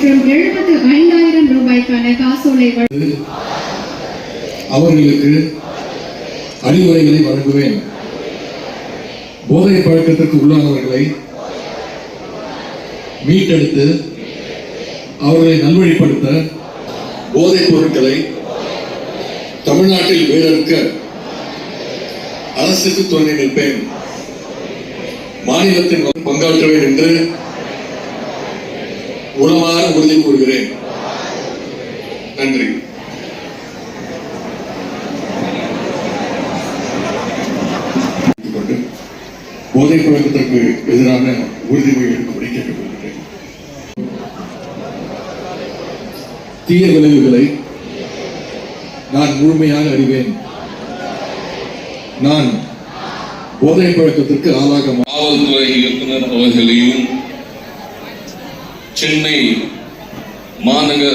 மற்றும் 75,000 ரூபாய்க்கான காசோலை அவர்களுக்கு அறிவுரைகளை வழங்குவேன். போதை பழக்கத்திற்கு உள்ளானவர்களை மீட்டெடுத்து அவர்களை நல்வழிப்படுத்த போதைப் பொருட்களை தமிழ்நாட்டில் வேறறுக்க அரசுக்கு துணை நிற்பேன். மாநிலத்தின் பங்காற்றுவேன் என்று உளமாற உறுதி கூறுகிறேன். நன்றி. போதை பழக்கத்திற்கு எதிரான உறுதிமொழி எடுக்கும்படி கேட்டுக்கொள்கிறேன். தீய விளைவுகளை நான் முழுமையாக அறிவேன். நான் போதை பழக்கத்திற்கு ஆளாக காவல்துறை இயக்குனர் அவர்களையும் சென்னை மாநகர்